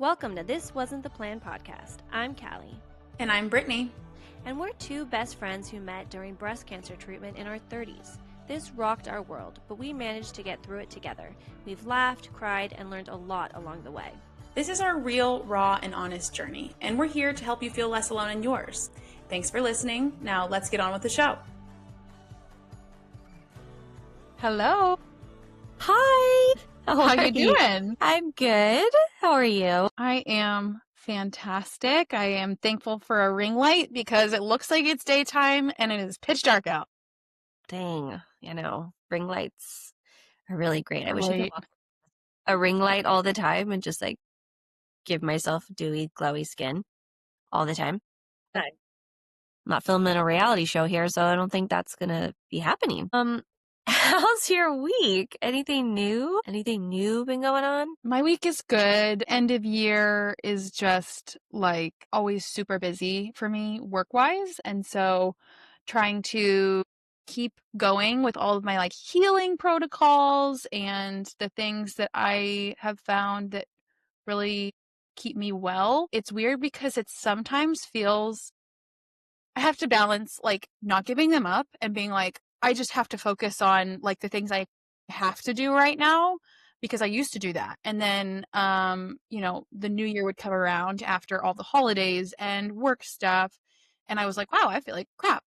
Welcome to This Wasn't the Plan podcast. I'm Kali. And I'm Brittany. And we're two best friends who met during breast cancer treatment in our 30s. This rocked our world, but we managed to get through it together. We've laughed, cried, and learned a lot along the way. This is our real, raw, and honest journey, and we're here to help you feel less alone in yours. Thanks for listening. Now let's get on with the show. Hello. Hi. How you doing? I'm good. How are you? I am fantastic. I am thankful for a ring light because it looks like it's daytime and it is pitch dark out. Dang, ring lights are really great. I wish I could Right. walk a ring light all the time and just give myself dewy, glowy skin all the time. But I'm not filming a reality show here, so I don't think that's gonna be happening. How's your week? Anything new? Anything new been going on? My week is good. End of year is just always super busy for me work-wise. And so trying to keep going with all of my healing protocols and the things that I have found that really keep me well. It's weird because it sometimes feels I have to balance not giving them up and being I just have to focus on the things I have to do right now because I used to do that. And then the new year would come around after all the holidays and work stuff and I was like, wow, I feel like crap.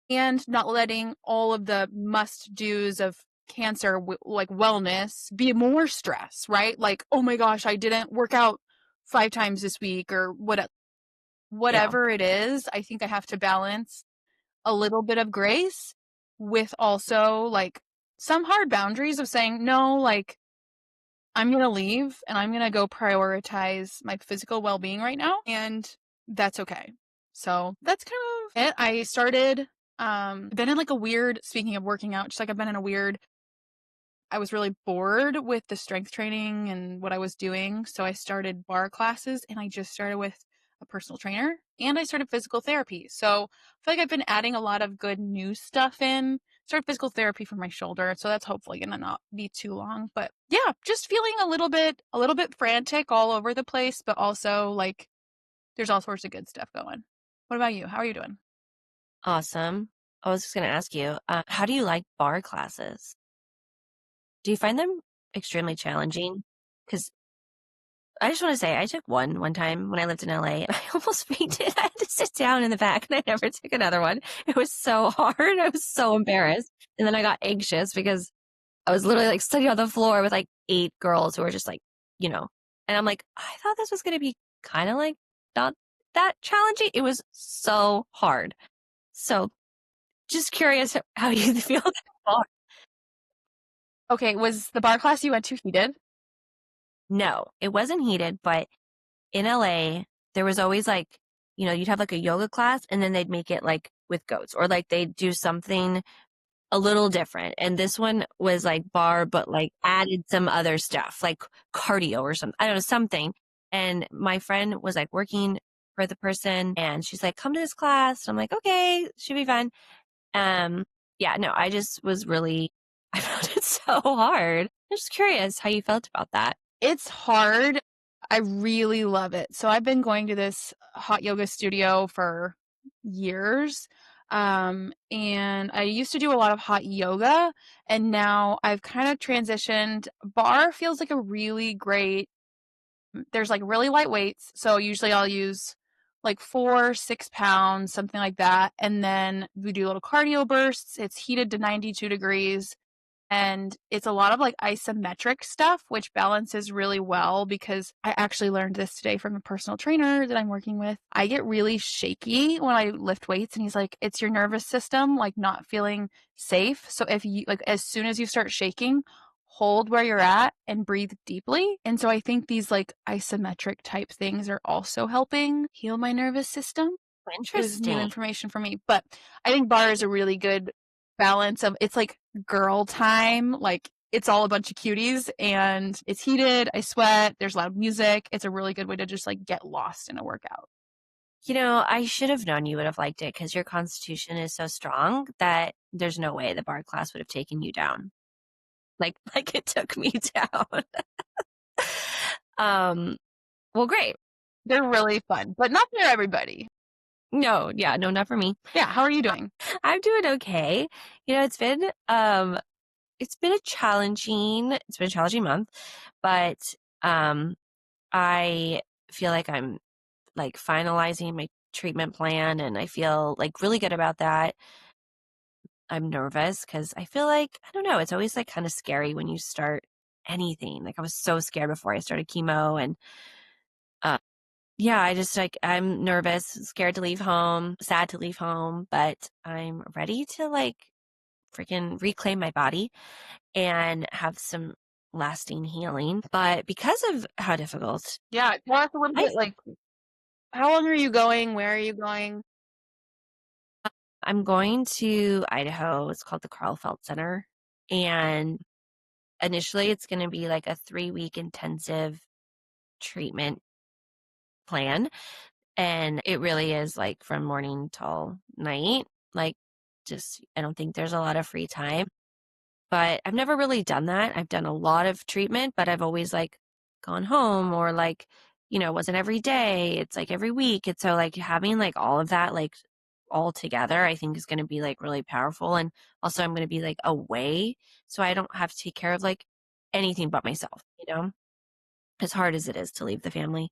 And not letting all of the must-dos of cancer wellness be more stress, right? Oh my gosh, I didn't work out 5 times this week or whatever it is. I think I have to balance a little bit of grace with also some hard boundaries of saying, no, I'm going to leave and I'm going to go prioritize my physical well-being right now. And that's okay. So that's kind of it. I started, been in a weird, speaking of working out, I've been in a weird, I was really bored with the strength training and what I was doing. So I started bar classes and I just started with a personal trainer and I started physical therapy. So I feel I've been adding a lot of good new stuff in. Started physical therapy for my shoulder. So that's hopefully going to not be too long, but yeah, just feeling a little bit frantic all over the place, but also there's all sorts of good stuff going. What about you? How are you doing? Awesome. I was just going to ask you, how do you like bar classes? Do you find them extremely challenging? Because I just want to say, I took one time when I lived in LA and I almost fainted. I had to sit down in the back and I never took another one. It was so hard. I was so embarrassed. And then I got anxious because I was literally sitting on the floor with 8 girls who were just and I'm I thought this was going to be kind of not that challenging. It was so hard. So just curious how you feel about bar. Okay, was the bar class you went to heated? No, it wasn't heated, but in LA, there was always you'd have a yoga class and then they'd make it with goats or they'd do something a little different. And this one was bar, but added some other stuff like cardio or something. I don't know, something. And my friend was working for the person and she's come to this class. And I'm okay, should be fun. Yeah, no, I just was really, I found it so hard. I'm just curious how you felt about that. It's hard. I really love it. So I've been going to this hot yoga studio for years. And I used to do a lot of hot yoga and now I've kind of transitioned. Bar feels like a really great, there's really light weights. So usually I'll use 4, 6 pounds, something like that. And then we do little cardio bursts. It's heated to 92 degrees. And it's a lot of isometric stuff, which balances really well because I actually learned this today from a personal trainer that I'm working with. I get really shaky when I lift weights and he's like, it's your nervous system, not feeling safe. So if you as soon as you start shaking, hold where you're at and breathe deeply. And so I think these isometric type things are also helping heal my nervous system. Interesting. It was new information for me, but I think bar is a really good balance of it's girl time, it's all a bunch of cuties and it's heated. I sweat. There's loud music. It's a really good way to just get lost in a workout. I should have known you would have liked it because your constitution is so strong that there's no way the bar class would have taken you down. Like it took me down. Well, great. They're really fun, but not for everybody. No, yeah, no, not for me. Yeah, how are you doing? I'm doing okay. It's been a challenging month, but um I feel like I'm like finalizing my treatment plan and I feel like really good about that. I'm nervous because I feel like, I don't know, it's always like kind of scary when you start anything. Like I was so scared before I started chemo and uh yeah, I just like I'm nervous, scared to leave home, sad to leave home, but I'm ready to like freaking reclaim my body and have some lasting healing. But because of how difficult Yeah, tell us a little I bit, like, how long are you going? Where are you going? I'm going to Idaho. It's called the Carlfeld Center. And initially it's going to be like a 3-week intensive treatment plan. And it really is like from morning till night. Like just, I don't think there's a lot of free time, but I've never really done that. I've done a lot of treatment, but I've always like gone home or like, it wasn't every day. It's like every week. It's so like having like all of that like all together, I think is going to be like really powerful. And also I'm going to be like away. So I don't have to take care of like anything but myself, as hard as it is to leave the family.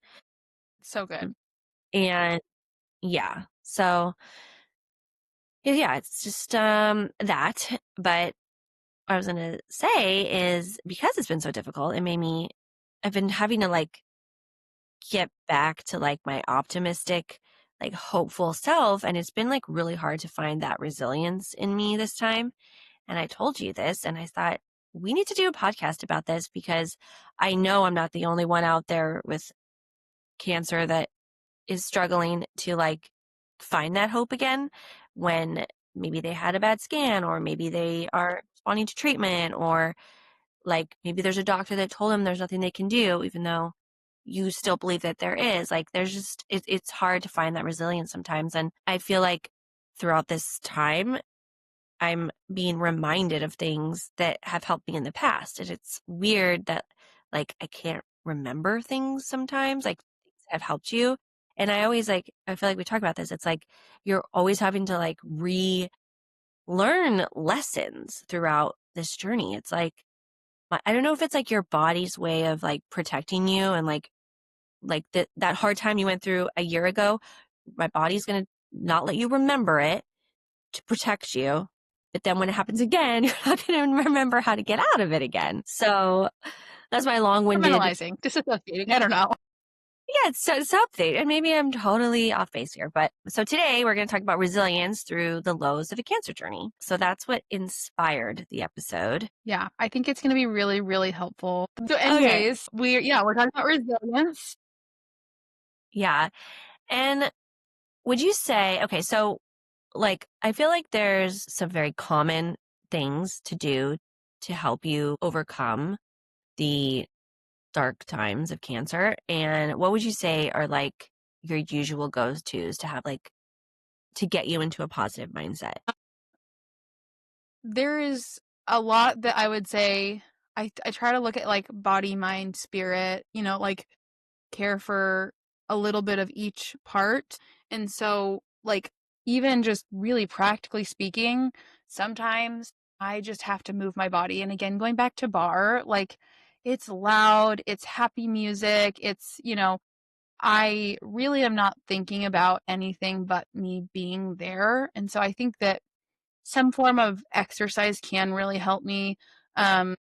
So good. And yeah, so yeah, it's just that. But what I was gonna say is because it's been so difficult, I've been having to like get back to like my optimistic, like hopeful self. And it's been like really hard to find that resilience in me this time. And I told you this, and I thought we need to do a podcast about this because I know I'm not the only one out there with cancer that is struggling to like find that hope again when maybe they had a bad scan or maybe they are responding to treatment or like maybe there's a doctor that told them there's nothing they can do even though you still believe that there is. Like there's just it's hard to find that resilience sometimes. And I feel like throughout this time I'm being reminded of things that have helped me in the past. And it's weird that like I can't remember things sometimes, like things have helped you. And I always like, I feel like we talk about this. It's like you're always having to like relearn lessons throughout this journey. It's like, I don't know if it's like your body's way of like protecting you and like that hard time you went through a year ago, my body's going to not let you remember it to protect you. But then when it happens again, you're not going to remember how to get out of it again. So that's my long-winded. Compartmentalizing, disassociating, I don't know. Yeah, it's something. And maybe I'm totally off base here. But so today we're going to talk about resilience through the lows of a cancer journey. So that's what inspired the episode. Yeah, I think it's gonna be really, really helpful. So Okay. anyways, we're talking about resilience. Yeah. And would you say, okay, so like, I feel like there's some very common things to do to help you overcome the dark times of cancer. And what would you say are like your usual go-tos to have like to get you into a positive mindset? There is a lot that I would say I try to look at like body, mind, spirit, like care for a little bit of each part. And so, like, even just really practically speaking, sometimes I just have to move my body. And again, going back to bar, like, it's loud, it's happy music, I really am not thinking about anything but me being there. And so I think that some form of exercise can really help me. Um,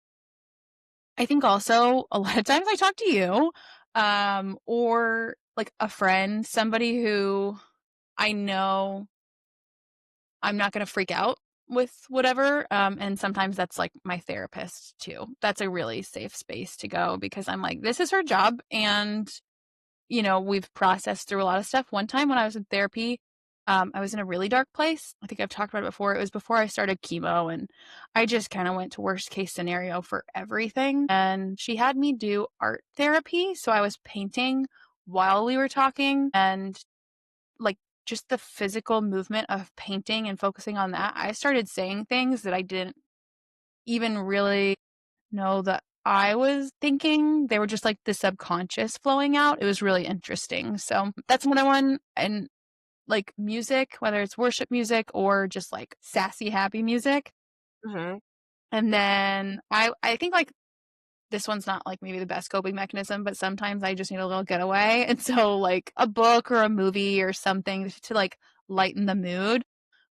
I think also a lot of times I talk to you, or like a friend, somebody who I know I'm not going to freak out with whatever. And sometimes that's like my therapist too. That's a really safe space to go because I'm like, this is her job. And, we've processed through a lot of stuff. One time when I was in therapy, I was in a really dark place. I think I've talked about it before. It was before I started chemo, and I just kind of went to worst case scenario for everything. And she had me do art therapy. So I was painting while we were talking, and like just the physical movement of painting and focusing on that, I started saying things that I didn't even really know that I was thinking. They were just like the subconscious flowing out. It was really interesting. So that's another one. And like music, whether it's worship music or just like sassy, happy music. Mhm. And then I think like this one's not like maybe the best coping mechanism, but sometimes I just need a little getaway. And so like a book or a movie or something to like lighten the mood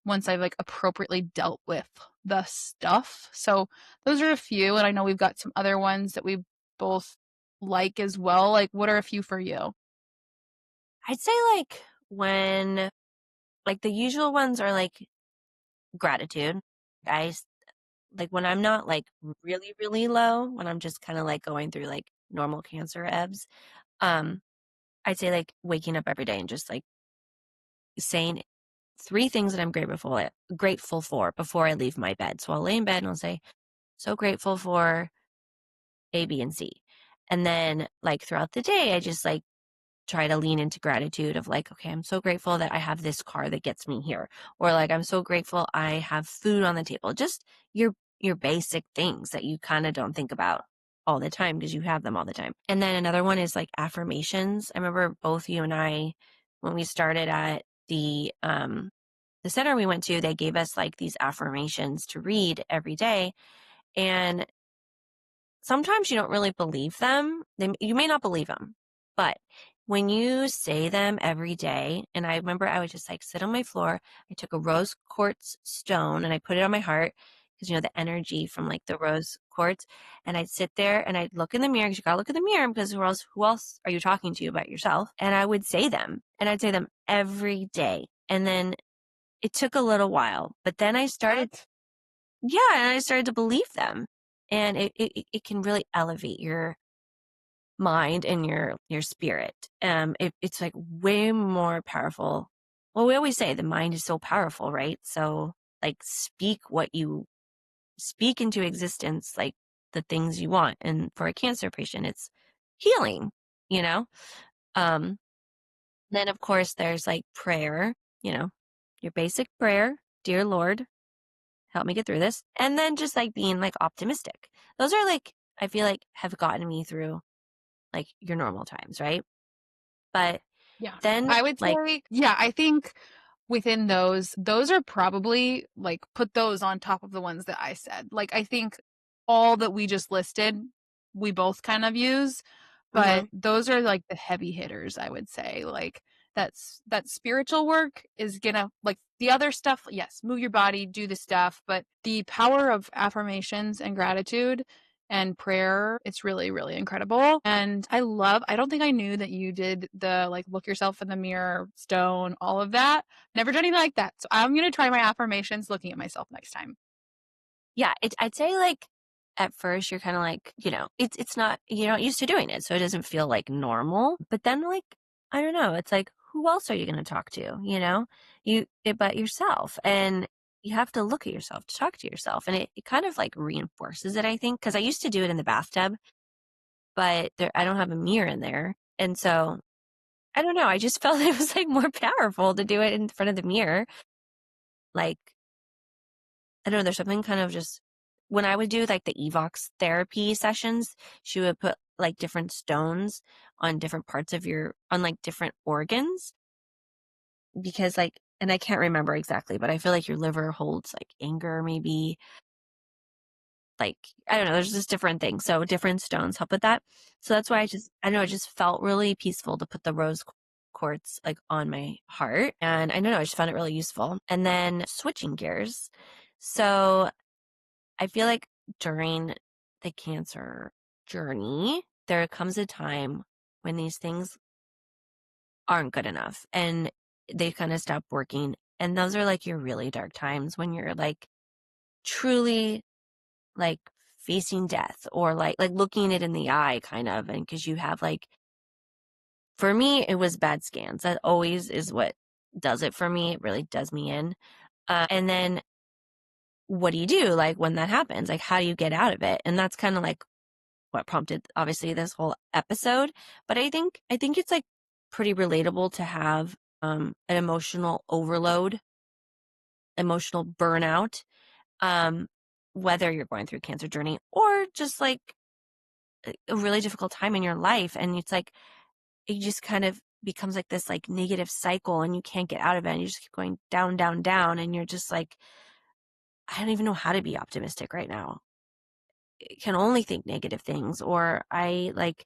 once I've like appropriately dealt with the stuff. So those are a few. And I know we've got some other ones that we both like as well. Like, what are a few for you? I'd say, like, when like, the usual ones are, like, gratitude. I s like, when I'm not, like, really, really low, when I'm just kinda, like, going through, like, normal cancer ebbs, um, I'd say, like, waking up every day and just, like, saying 3 things that I'm grateful for before I leave my bed. So I'll lay in bed and I'll say, "So grateful for A, B, and C." And then, like, throughout the day, I just, like, try to lean into gratitude of like, okay, I'm so grateful that I have this car that gets me here. Or like, I'm so grateful I have food on the table. Just your basic things that you kind of don't think about all the time because you have them all the time. And then another one is like affirmations. I remember both you and I, when we started at the center we went to, they gave us like these affirmations to read every day. And sometimes you don't really believe them. You may not believe them, but when you say them every day, and I remember I would just like sit on my floor. I took a rose quartz stone and I put it on my heart because you know the energy from like the rose quartz, and I'd sit there and I'd look in the mirror because you gotta look in the mirror because who else are you talking to about yourself? And I would say them, and I'd say them every day, and then it took a little while, but then I started What? yeah, and I started to believe them. And it can really elevate your mind and your spirit. It's like way more powerful. Well, we always say the mind is so powerful, right? So like speak into existence, like the things you want. And for a cancer patient, it's healing, you know? Um, then of course there's like prayer, you know, your basic prayer, dear Lord, help me get through this. And then just like being like optimistic. Those are like, I feel like have gotten me through like your normal times, right? But Yeah. then I would like, say, yeah, I think within those are probably like put those on top of the ones that I said. Like, I think all that we just listed, we both kind of use, but mhm, those are like the heavy hitters, I would say. Like, that spiritual work is gonna like the other stuff, yes, move your body, do the stuff, but the power of affirmations and gratitude and prayer, it's really, really incredible. And I don't think I knew that you did the like look yourself in the mirror, stone, all of that. Never done anything like that. So I'm going to try my affirmations looking at myself next time. yeah, I'd say like at first you're kind of like, you know, it's not, you're not used to doing it. So it doesn't feel like normal. But then like, I don't know, it's like, who else are you going to talk to? You know, but yourself. And you have to look at yourself to talk to yourself. And it kind of like reinforces it, I think. Cause I used to do it in the bathtub, but I don't have a mirror in there. And so I don't know. I just felt it was like more powerful to do it in front of the mirror. Like, I don't know, there's something kind of just when I would do like the Evox therapy sessions, she would put like different stones on different parts of on like different organs because like, and I can't remember exactly, but I feel like your liver holds like anger, maybe like, I don't know, there's just different things. So different stones help with that. So that's why I don't know, it just felt really peaceful to put the rose quartz like on my heart. And I don't know, I just found it really useful. And then switching gears. So I feel like during the cancer journey, there comes a time when these things aren't good enough and they kind of stop working. And those are like your really dark times when you're like truly like facing death or like looking it in the eye kind of. And because you have like, for me, it was bad scans. That always is what does it for me. It really does me in. And then what do you do like when that happens? Like, how do you get out of it? And that's kind of like what prompted obviously this whole episode. But I think it's like pretty relatable to have an emotional overload, emotional burnout, um, whether you're going through a cancer journey or just like a really difficult time in your life. And it's like, it just kind of becomes like this like negative cycle and you can't get out of it. And you just keep going down, down, down. And you're just like, I don't even know how to be optimistic right now. I can only think negative things, or I like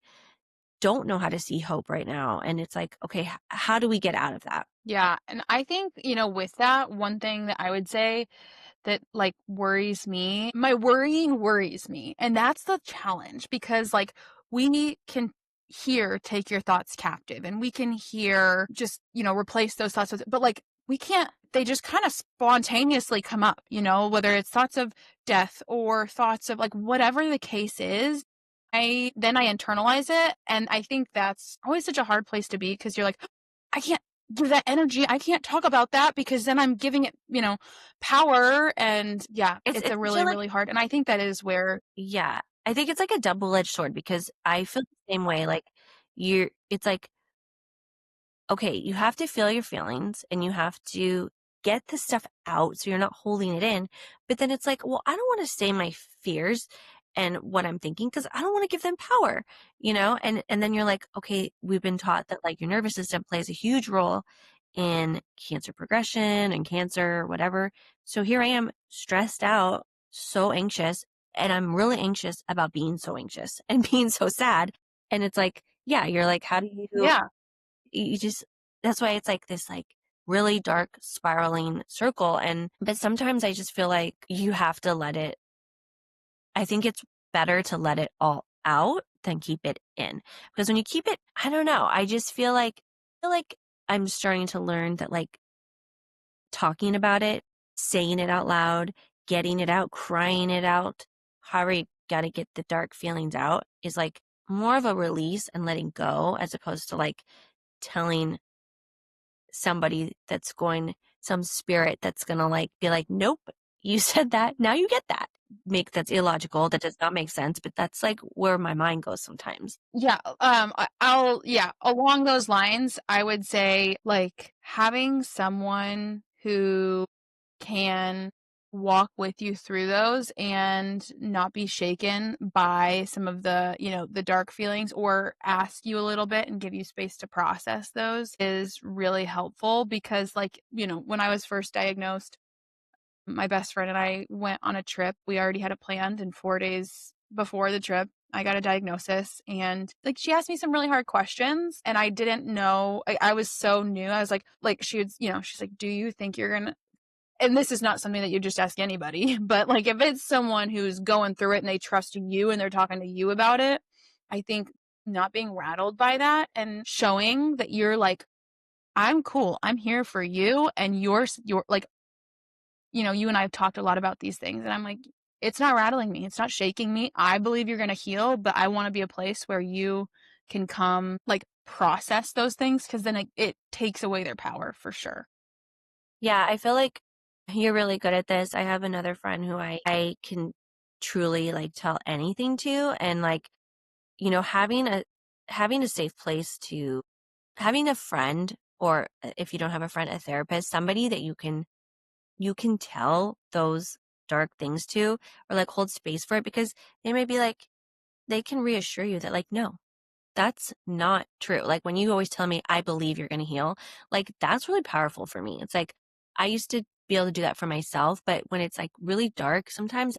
don't know how to see hope right now. And it's like, okay, how do we get out of that? Yeah. And I think, with that, one thing that I would say that like worries me, my worrying worries me. And that's the challenge because like we can hear take your thoughts captive and we can hear just, replace those thoughts with, but like we can't, they just kind of spontaneously come up, whether it's thoughts of death or thoughts of like whatever the case is. I internalize it. And I think that's always such a hard place to be because you're like, I can't give that energy. I can't talk about that because then I'm giving it, power. And yeah, it's a I feel really, like, really hard. And I think that is where, yeah, I think it's like a double-edged sword because I feel the same way. Like it's like, okay, you have to feel your feelings and you have to get the stuff out so you're not holding it in. But then it's like, well, I don't want to say my fears and what I'm thinking because I don't want to give them power, And then you're like, okay, we've been taught that like your nervous system plays a huge role in cancer progression and cancer, whatever. So here I am stressed out, so anxious, and I'm really anxious about being so anxious and being so sad. And it's like, yeah, you're like, how do yeah, you just that's why it's like this like really dark spiraling circle. And but sometimes I just feel like you have to let it, I think it's better to let it all out than keep it in, because when you keep it, I don't know, I just feel like I'm starting to learn that like talking about it, saying it out loud, getting it out, crying it out, however you got to get the dark feelings out, is like more of a release and letting go, as opposed to like telling somebody some spirit that's gonna like be like, nope, you said that, now you get that. That's illogical. That does not make sense, but that's like where my mind goes sometimes. yeah. Yeah, along those lines, I would say like having someone who can walk with you through those and not be shaken by some of the, the dark feelings or ask you a little bit and give you space to process those is really helpful because like, when I was first diagnosed, my best friend and I went on a trip. We already had it planned, and 4 days before the trip, I got a diagnosis, and like she asked me some really hard questions and I didn't know. I was so new. I was like she would, she's like, "Do you think you're gonna," and this is not something that you just ask anybody, but like if it's someone who's going through it and they trust you and they're talking to you about it, I think not being rattled by that and showing that you're like, I'm cool. I'm here for you. And you're like, you and I have talked a lot about these things. And I'm like, it's not rattling me. It's not shaking me. I believe you're going to heal, but I want to be a place where you can come like process those things because then it takes away their power for sure. Yeah, I feel like you're really good at this. I have another friend who I can truly like tell anything to, and like, having a safe place to having a friend, or if you don't have a friend, a therapist, somebody that you can tell those dark things to, or like hold space for it, because they may be like, they can reassure you that like, no, that's not true. Like when you always tell me, I believe you're going to heal, like that's really powerful for me. It's like, I used to be able to do that for myself, but when it's like really dark, sometimes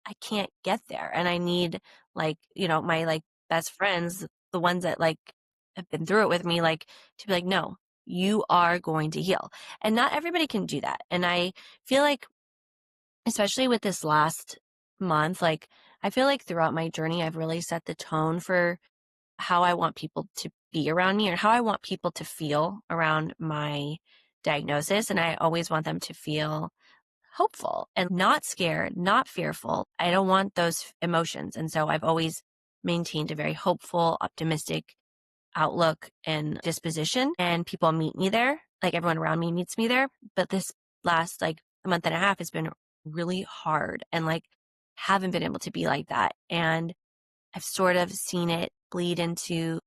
I can't get there. And I need like, my like best friends, the ones that like have been through it with me, like to be like, no, you are going to heal. And not everybody can do that. And I feel like, especially with this last month, like I feel like throughout my journey, I've really set the tone for how I want people to be around me, or how I want people to feel around my diagnosis. And I always want them to feel hopeful and not scared, not fearful. I don't want those emotions. And so I've always maintained a very hopeful, optimistic outlook and disposition. And people meet me there. Like everyone around me meets me there. But this last like a month and a half has been really hard, and like haven't been able to be like that. And I've sort of seen it bleed into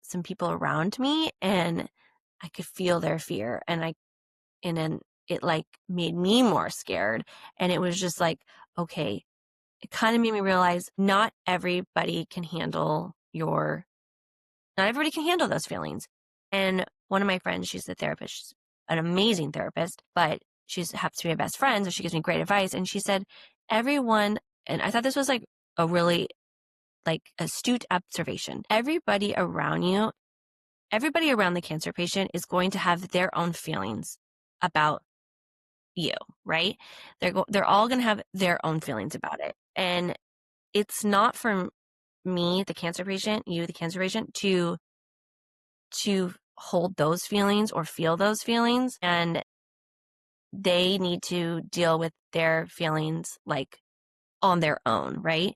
some people around me, and I could feel their fear, and then it like made me more scared. And it was just like, okay, it kind of made me realize not everybody can handle those feelings. And one of my friends, she's a therapist, she's an amazing therapist, but she happens to be my best friend, so she gives me great advice. And she said, everyone, and I thought this was like a really like astute observation. Everybody around the cancer patient is going to have their own feelings about you, right? They're all going to have their own feelings about it. And it's not for me, the cancer patient, you, the cancer patient, to hold those feelings or feel those feelings. And they need to deal with their feelings like on their own, right?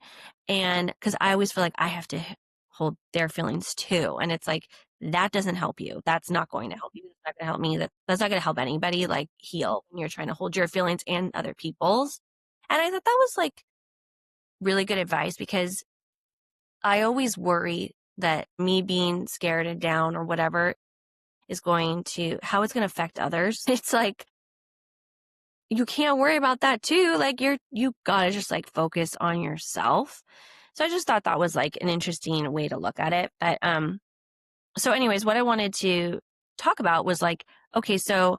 And because I always feel like I have to hold their feelings too. And it's like, that doesn't help you. That's not going to help you. That's not going to help me. That's not going to help anybody like heal when you're trying to hold your feelings and other people's. And I thought that was like really good advice, because I always worry that me being scared and down or whatever is how it's going to affect others. It's like, you can't worry about that too. Like you gotta just like focus on yourself. So I just thought that was like an interesting way to look at it. But, so anyways, what I wanted to talk about was like, okay, so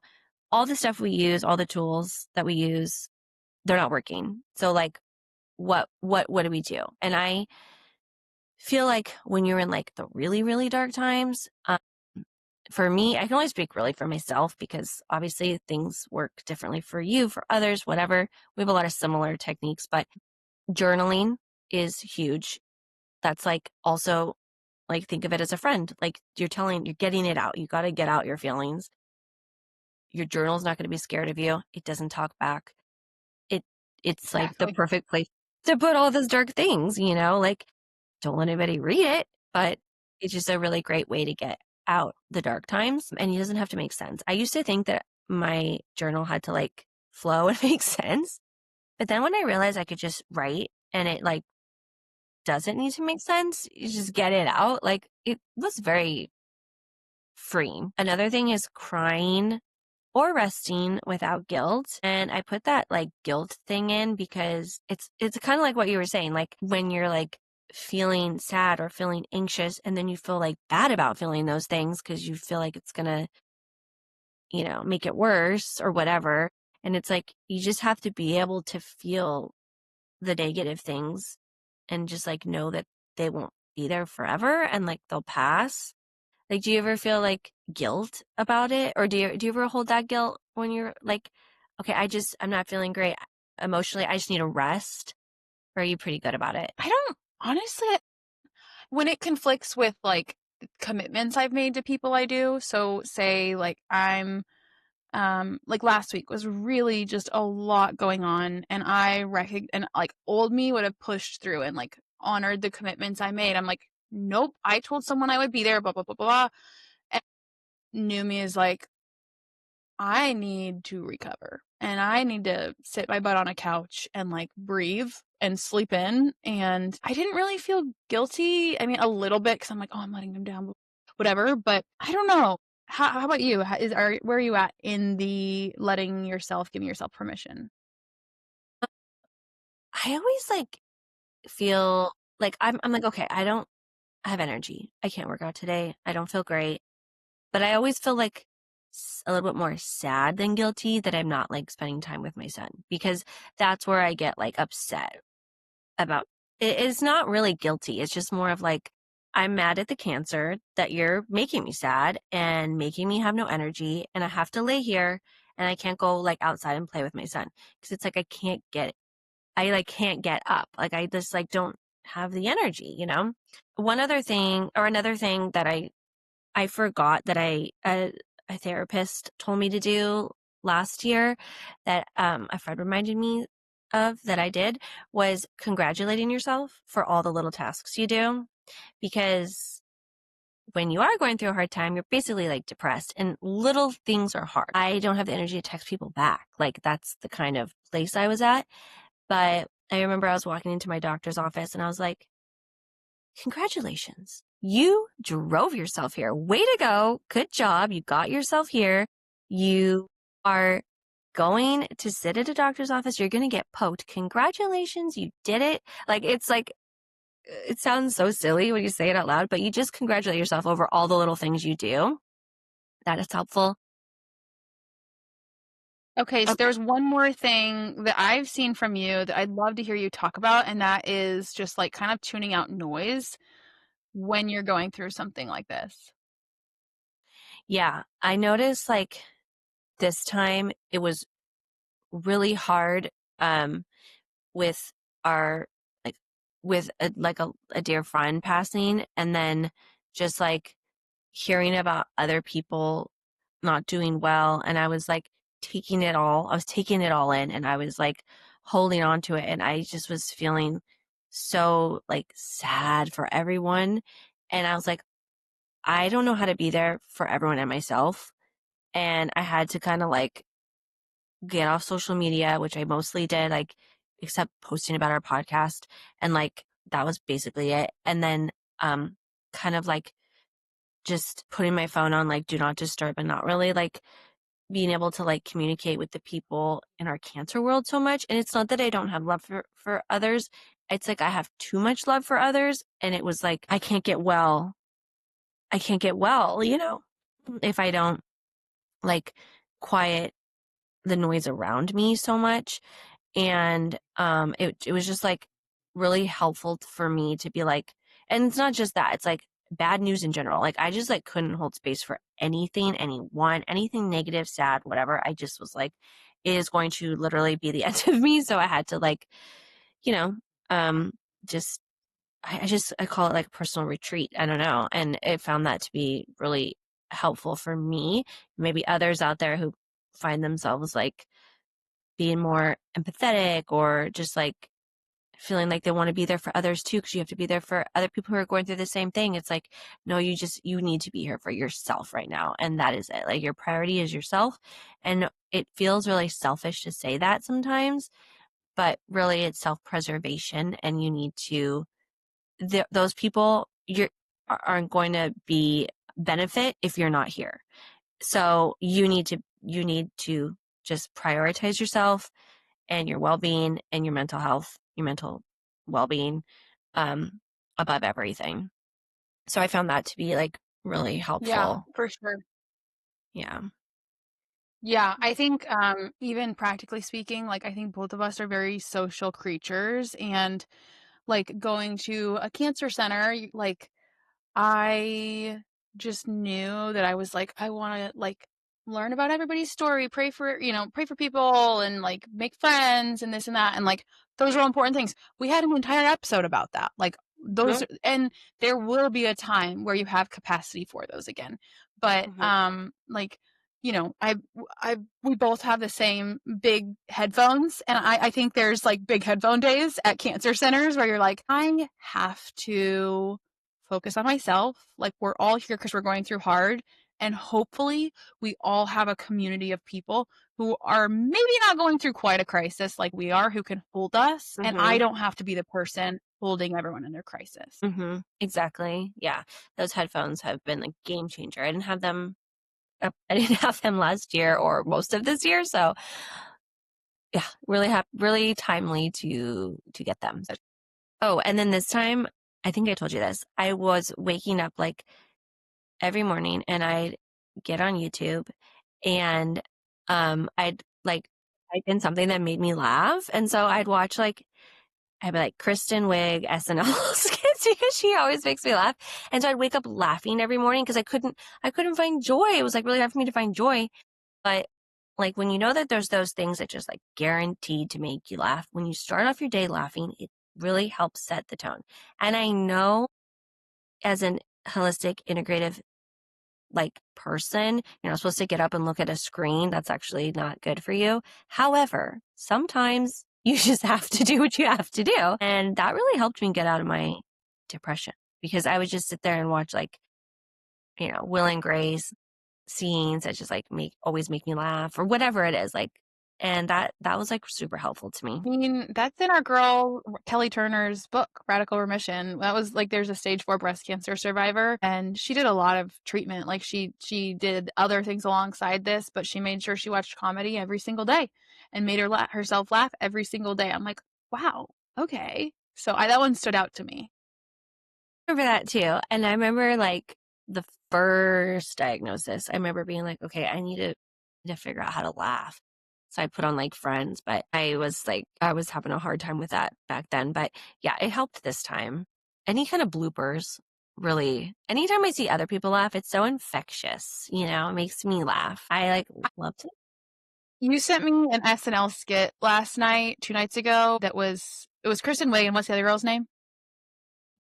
all the stuff we use, all the tools that we use, they're not working. So like, what do we do? And I feel like when you're in like the really, really dark times, for me, I can only speak really for myself, because obviously things work differently for you, for others, whatever. We have a lot of similar techniques, but journaling is huge. That's like also like, think of it as a friend. Like you're getting it out. You got to get out your feelings. Your journal's not going to be scared of you. It doesn't talk back. It's like the Exactly. perfect place to put all those dark things, like don't let anybody read it, but it's just a really great way to get out the dark times, and it doesn't have to make sense. I used to think that my journal had to like flow and make sense, but then when I realized I could just write and it like doesn't need to make sense, you just get it out, like it was very freeing. Another thing is crying or resting without guilt. And I put that like guilt thing in because it's kind of like what you were saying, like when you're like feeling sad or feeling anxious and then you feel like bad about feeling those things because you feel like it's gonna, make it worse or whatever. And it's like you just have to be able to feel the negative things and just like know that they won't be there forever and like they'll pass. Like, do you ever feel like guilt about it? Or do you ever hold that guilt when you're like, okay, I'm not feeling great emotionally. I just need a rest? Or are you pretty good about it? I don't honestly, when it conflicts with like commitments I've made to people I do. So say like like last week was really just a lot going on, and and like old me would have pushed through and like honored the commitments I made. I'm like, nope, I told someone I would be there, blah blah blah blah blah. And new me is like, I need to recover and I need to sit my butt on a couch and like breathe and sleep in. And I didn't really feel guilty. I mean, a little bit, because I'm like, oh, I'm letting them down, whatever. But I don't know. How about you? Where are you at in the giving yourself permission? I always like feel like I'm like, okay, I don't have energy. I can't work out today. I don't feel great. But I always feel like a little bit more sad than guilty that I'm not like spending time with my son, because that's where I get like upset about it. It's not really guilty. It's just more of like, I'm mad at the cancer that you're making me sad and making me have no energy, and I have to lay here and I can't go like outside and play with my son, because it's like I like can't get up. Like I just like don't have the energy. Another thing that I forgot that a therapist told me to do last year that a friend reminded me of that I did, was congratulating yourself for all the little tasks you do. Because when you are going through a hard time, you're basically like depressed and little things are hard. I don't have the energy to text people back. Like that's the kind of place I was at. But I remember I was walking into my doctor's office and I was like, congratulations. You drove yourself here. Way to go. Good job. You got yourself here. You are going to sit at a doctor's office, you're going to get poked. Congratulations, you did it. Like, it's like, it sounds so silly when you say it out loud, but you just congratulate yourself over all the little things you do. That is helpful. Okay, so there's one more thing that I've seen from you that I'd love to hear you talk about, and that is just like kind of tuning out noise when you're going through something like this. Yeah, I noticed like this time it was really hard with our like with a dear friend passing, and then just like hearing about other people not doing well, and I was like I was taking it all in, and I was like holding on to it, and I just was feeling so like sad for everyone, and I was like, I don't know how to be there for everyone and myself, and I had to kind of like get off social media, which I mostly did, like, except posting about our podcast. And like, that was basically it. And then, kind of like just putting my phone on, like, do not disturb, and not really like being able to like communicate with the people in our cancer world so much. And it's not that I don't have love for others. It's like I have too much love for others. And it was like, I can't get well. I can't get well, if I don't like quiet the noise around me so much. And it was just like really helpful for me to be like, and it's not just that, it's like bad news in general. Like, I just like couldn't hold space for anything, anyone, anything negative, sad, whatever. I just was like, it is going to literally be the end of me. So I had to like, you know, just I call it like personal retreat. I don't know. And it found that to be really helpful for me. Maybe others out there who find themselves like being more empathetic, or just like feeling like they want to be there for others too, because you have to be there for other people who are going through the same thing. It's like, no, you need to be here for yourself right now, and that is it. Like, your priority is yourself. And it feels really selfish to say that sometimes, but really it's self-preservation, and you need to those people aren't going to be benefit if you're not here. So you need to just prioritize yourself and your well-being and your mental health, your mental well-being, above everything. So I found that to be like really Yeah, helpful. for sure. Yeah. Yeah, I think even practically speaking, like I think both of us are very social creatures, and like going to a cancer center, like I just knew that I was like, I want to like learn about everybody's story, pray for people, and like make friends and this and that. And like, those are all important things. We had an entire episode about that. Like Mhm. and there will be a time where you have capacity for those again. But, Mhm. like, we both have the same big headphones, and I think there's like big headphone days at cancer centers where you're like, I have to focus on myself. Like, we're all here because we're going through hard. And hopefully, we all have a community of people who are maybe not going through quite a crisis like we are, who can hold us. And I Mhm. don't have to be the person holding everyone in their crisis. Mhm. Exactly. Yeah. Those headphones have been a game changer. I didn't have them last year or most of this year, so yeah, really timely to get them. Oh, and then this time, I think I told you this. I was waking up like every morning, and I'd get on YouTube, and I'd like type in something that made me laugh. And so I'd watch like I'd be like Kristen Wiig SNL skits, because she always makes me laugh. And so I'd wake up laughing every morning because I couldn't find joy. It was like really hard for me to find joy. But like, when you know that there's those things that just like guaranteed to make you laugh, when you start off your day laughing, it really helps set the tone. And I know, as an holistic integrative like person, you're not supposed to get up and look at a screen. That's actually not good for you. However, sometimes you just have to do what you have to do. And that really helped me get out of my depression, because I would just sit there and watch like, Will and Grace scenes that just like always make me laugh, or whatever it is. Like, And that was like super helpful to me. I mean, that's in our girl Kelly Turner's book, Radical Remission. That was like there's a stage 4 breast cancer survivor, and she did a lot of treatment. Like she did other things alongside this, but she made sure she watched comedy every single day and made herself laugh every single day. I'm like, wow, okay. So that one stood out to me. Remember that too. And I remember like the first diagnosis, I remember being like, okay, I need to figure out how to laugh. So I put on like Friends, but I was having a hard time with that back then. But yeah, it helped this time. Any kind of bloopers, really. Anytime I see other people laugh, it's so infectious, you know, it makes me laugh. I like love to. You sent me an SNL skit last night, 2 nights ago. It was Kristen Wiig and what's the other girl's name?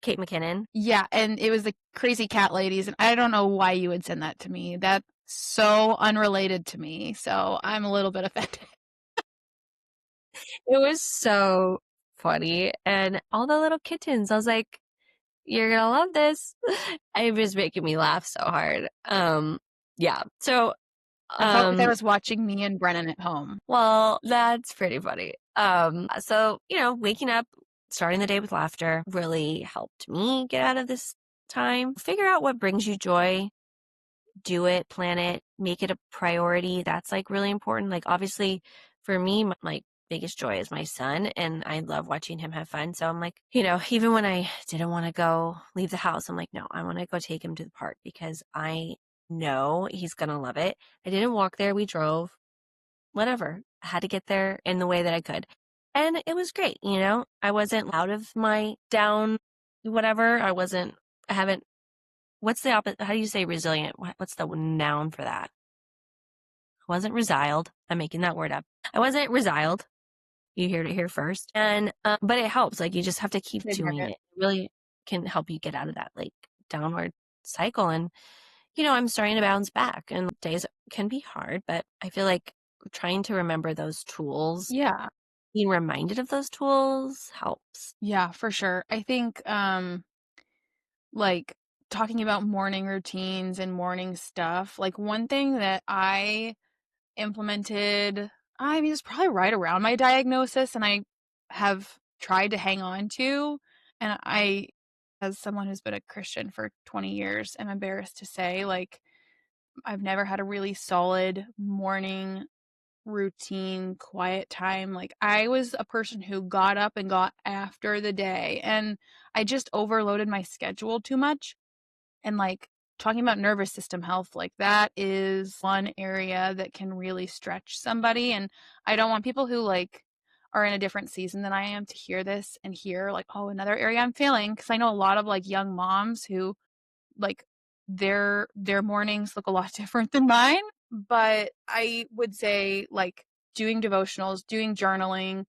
Kate McKinnon. Yeah, and it was the crazy cat ladies, and I don't know why you would send that to me. That's so unrelated to me, so I'm a little bit offended. It was so funny. And all the little kittens, I was like, you're gonna love this. It was making me laugh so hard. Yeah. So, I felt like I was watching me and Brennan at home. well, that's pretty funny. So, you know, waking up, starting the day with laughter really helped me get out of this time. Figure out what brings you joy, do it, plan it, make it a priority. That's like really important. Like, obviously, for me, my biggest joy is my son, and I love watching him have fun. So I'm like, you know, even when I didn't want to go leave the house, I'm like, no, I want to go take him to the park because I know he's going to love it. I didn't walk there. We drove, whatever. I had to get there in the way that I could. And it was great. You know, I wasn't out of my down, whatever. I haven't, what's the opposite? How do you say resilient? What's the noun for that? I wasn't resiled. I'm making that word up. I wasn't resiled. You heard it here first. And, but it helps. Like, you just have to keep doing it. It really can help you get out of that like downward cycle. And, you know, I'm starting to bounce back, and days can be hard, but I feel like trying to remember those tools, Yeah. being reminded of those tools helps. Yeah, for sure. I think like talking about morning routines and morning stuff, like one thing that I implemented, I mean, it's probably right around my diagnosis, and I have tried to hang on to. And I, as someone who's been a Christian for 20 years, am embarrassed to say, like, I've never had a really solid morning routine, quiet time. Like, I was a person who got up and got after the day, and I just overloaded my schedule too much. And like talking about nervous system health, like that is one area that can really stretch somebody. And I don't want people who like are in a different season than I am to hear this and hear like, oh, another area I'm failing. Cause I know a lot of like young moms who like their mornings look a lot different than mine. But I would say like doing devotionals, doing journaling,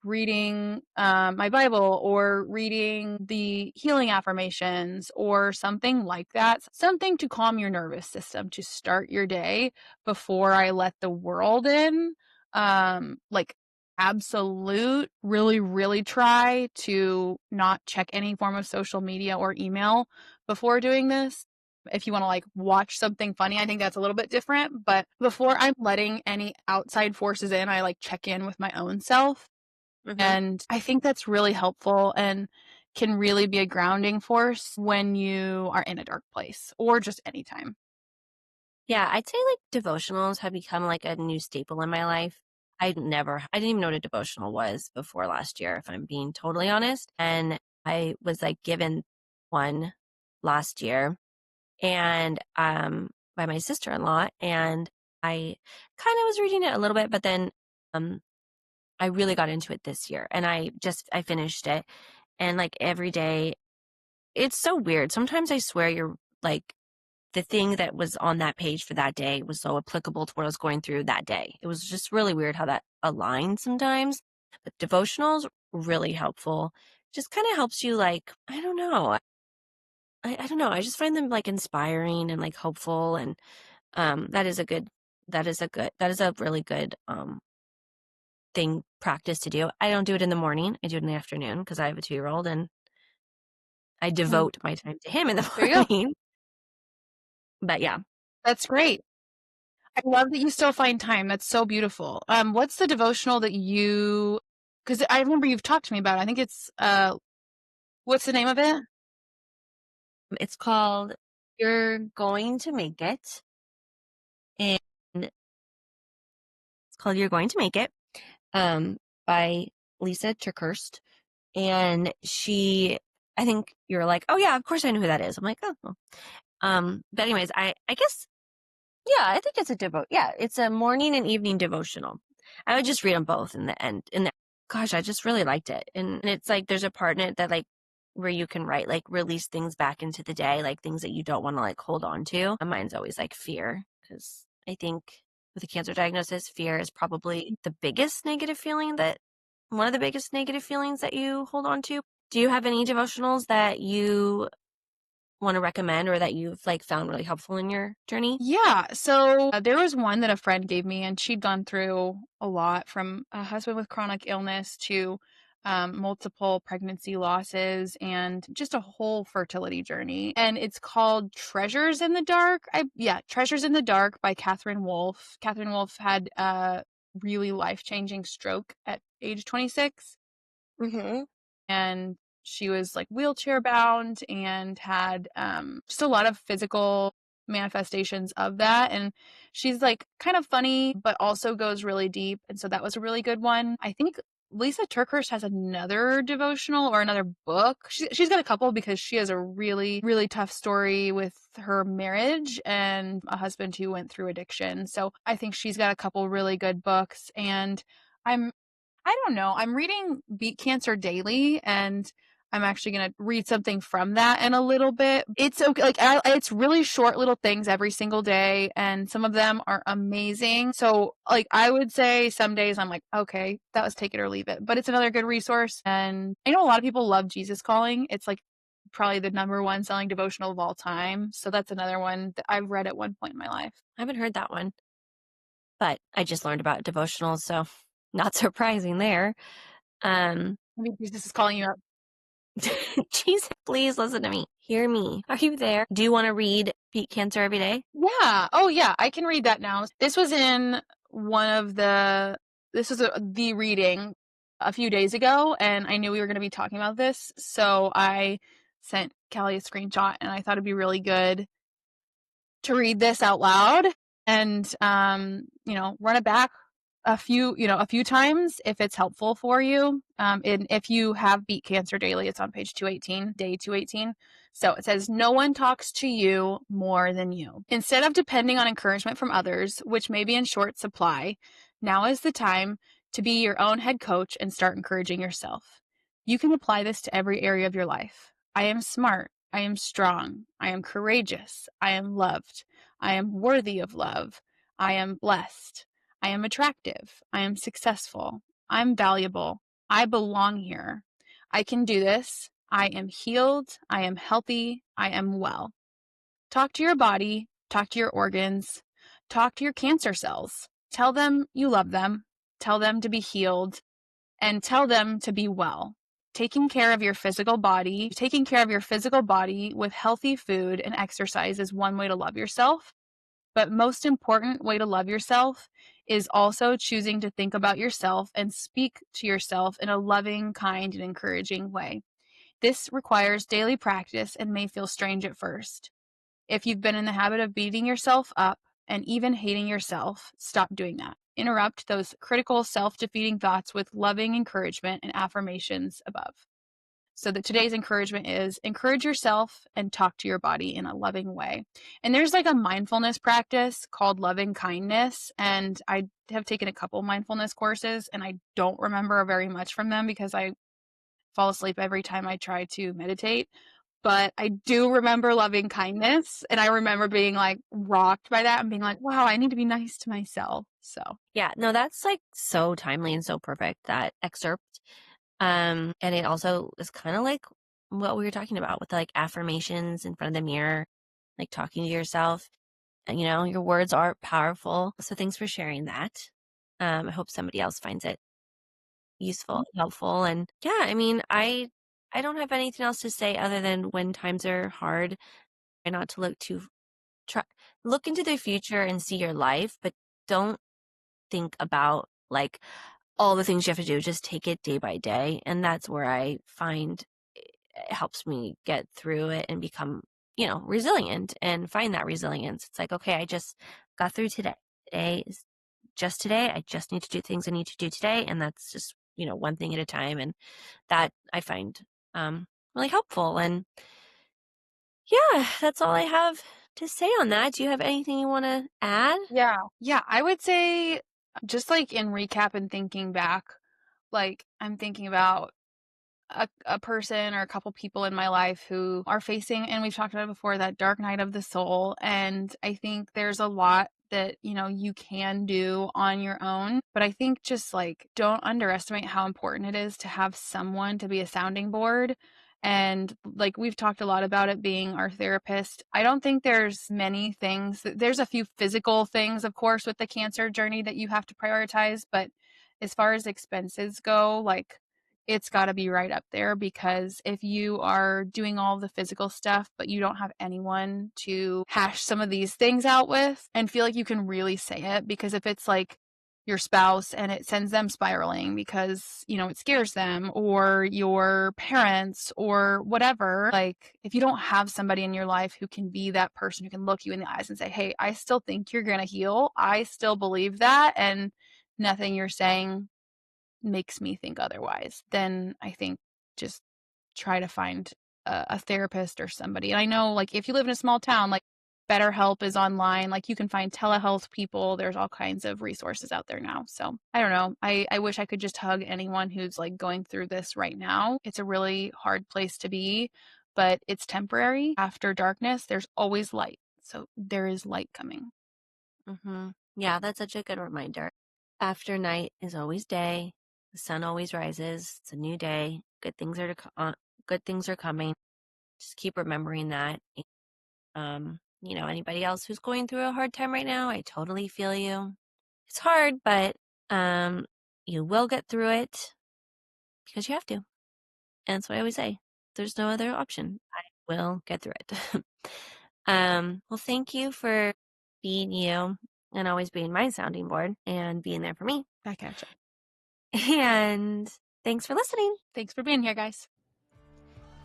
reading my Bible or reading the healing affirmations or something like that. Something to calm your nervous system to start your day before I let the world in. Like absolute, really, really try to not check any form of social media or email before doing this. If you want to like watch something funny, I think that's a little bit different. But before I'm letting any outside forces in, I like check in with my own self. Mm-hmm. And I think that's really helpful and can really be a grounding force when you are in a dark place or just anytime. Yeah, I'd say like devotionals have become like a new staple in my life. I didn't even know what a devotional was before last year, if I'm being totally honest. And I was like given one last year, and by my sister-in-law, and I kind of was reading it a little bit, but then I really got into it this year, and I finished it. And like every day, it's so weird. Sometimes I swear you're like the thing that was on that page for that day was so applicable to what I was going through that day. It was just really weird how that aligned sometimes. But devotionals, really helpful. Just kind of helps you like, I don't know. I don't know. I just find them like inspiring and like hopeful. And that is a really good practice to do. I don't do it in the morning. I do it in the afternoon because I have a 2-year-old, and I devote my time to him in the There you go. morning. But yeah. That's great. I love that you still find time. That's so beautiful. What's the devotional that you, because I remember you've talked to me about it. I think it's, what's the name of it? It's called You're Going to Make It. And it's called You're Going to Make It, by Lisa Turkhurst. And I think you're like, oh yeah, of course I know who that is. I'm like, oh, well. But anyways, I guess, yeah, I think it's it's a morning and evening devotional. I would just read them both in the end. Gosh, I just really liked it. And it's like, there's a part in it that like, where you can write, like release things back into the day, like things that you don't want to like hold on to. And mine's always like fear, because I think with a cancer diagnosis, fear is probably one of the biggest negative feelings that you hold on to. Do you have any devotionals that you want to recommend or that you've like found really helpful in your journey? Yeah. So there was one that a friend gave me, and she'd gone through a lot, from a husband with chronic illness to multiple pregnancy losses and just a whole fertility journey. And it's called Treasures in the Dark. Treasures in the Dark by Catherine Wolfe. Catherine Wolfe had a really life-changing stroke at age 26. Mm-hmm. And she was like wheelchair bound and had just a lot of physical manifestations of that. And she's like kind of funny, but also goes really deep. And so that was a really good one. I think Lisa Turkhurst has another devotional or another book. She's got a couple, because she has a really, really tough story with her marriage and a husband who went through addiction. So I think she's got a couple really good books. And I don't know. I'm reading Beat Cancer Daily, and I'm actually going to read something from that in a little bit. It's okay. Like, it's really short little things every single day, and some of them are amazing. So, like, I would say some days I'm like, okay, that was take it or leave it, but it's another good resource. And I know a lot of people love Jesus Calling. It's like probably the number one selling devotional of all time. So that's another one that I've read at one point in my life. I haven't heard that one, but I just learned about devotionals, so not surprising there. Maybe Jesus is calling you up. Jesus, please listen to me. Hear me. Are you there? Do you want to read Beat Cancer Every Day? Yeah. Oh, yeah. I can read that now. This was in the reading a few days ago, and I knew we were going to be talking about this. So I sent Callie a screenshot, and I thought it'd be really good to read this out loud and, run it back a few times if it's helpful for you. And if you have Beat Cancer Daily, it's on page 218, day 218. So it says, no one talks to you more than you. Instead of depending on encouragement from others, which may be in short supply, now is the time to be your own head coach and start encouraging yourself. You can apply this to every area of your life. I am smart. I am strong. I am courageous. I am loved. I am worthy of love. I am blessed. I am attractive. I am successful. I'm valuable. I belong here. I can do this. I am healed. I am healthy. I am well. Talk to your body. Talk to your organs. Talk to your cancer cells. Tell them you love them. Tell them to be healed. And tell them to be well. Taking care of your physical body with healthy food and exercise is one way to love yourself. But most important way to love yourself is also choosing to think about yourself and speak to yourself in a loving, kind, and encouraging way. This requires daily practice and may feel strange at first. If you've been in the habit of beating yourself up and even hating yourself, stop doing that. Interrupt those critical, self-defeating thoughts with loving encouragement and affirmations above. So that today's encouragement is encourage yourself and talk to your body in a loving way. And there's like a mindfulness practice called loving kindness. And I have taken a couple mindfulness courses, and I don't remember very much from them because I fall asleep every time I try to meditate. But I do remember loving kindness, and I remember being like rocked by that and being like, wow, I need to be nice to myself. So Yeah, no, that's like so timely and so perfect, that excerpt. And it also is kind of like what we were talking about with like affirmations in front of the mirror, like talking to yourself. And, your words are powerful. So thanks for sharing that. I hope somebody else finds it useful and helpful. And yeah, I mean, I don't have anything else to say other than when times are hard, try not to look too look into the future and see your life, but don't think about like all the things you have to do. Just take it day by day. And that's where I find it helps me get through it and become, resilient and find that resilience. It's like, okay, I just got through today. Today is just today. I just need to do things I need to do today. And that's just, one thing at a time. And that I find really helpful. And yeah, that's all I have to say on that. Do you have anything you want to add? Yeah. Yeah. I would say, just like in recap and thinking back, like I'm thinking about a person or a couple people in my life who are facing, and we've talked about it before, that dark night of the soul. And I think there's a lot that, you can do on your own. But I think just like don't underestimate how important it is to have someone to be a sounding board. And like we've talked a lot about it being our therapist. I don't think there's many things. There's a few physical things, of course, with the cancer journey that you have to prioritize. But as far as expenses go, like it's got to be right up there, because if you are doing all the physical stuff, but you don't have anyone to hash some of these things out with and feel like you can really say it, because if it's like your spouse and it sends them spiraling because, it scares them, or your parents or whatever, like if you don't have somebody in your life who can be that person who can look you in the eyes and say, hey, I still think you're going to heal. I still believe that. And nothing you're saying makes me think otherwise, then I think just try to find a therapist or somebody. And I know, like, if you live in a small town, like BetterHelp is online, like you can find telehealth people. There's all kinds of resources out there now. So I don't know. I wish I could just hug anyone who's like going through this right now. It's a really hard place to be, but it's temporary. After darkness, there's always light. So there is light coming. Yeah, that's such a good reminder. After night is always day. The sun always rises. It's a new day. Good things are coming. Just keep remembering that. Anybody else who's going through a hard time right now, I totally feel you. It's hard, but you will get through it because you have to. And that's what I always say. There's no other option. I will get through it. Well, thank you for being you and always being my sounding board and being there for me. Back at you. And thanks for listening. Thanks for being here, guys.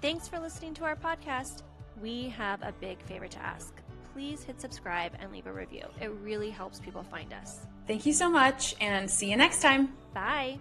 Thanks for listening to our podcast. We have a big favor to ask. Please hit subscribe and leave a review. It really helps people find us. Thank you so much, and see you next time. Bye.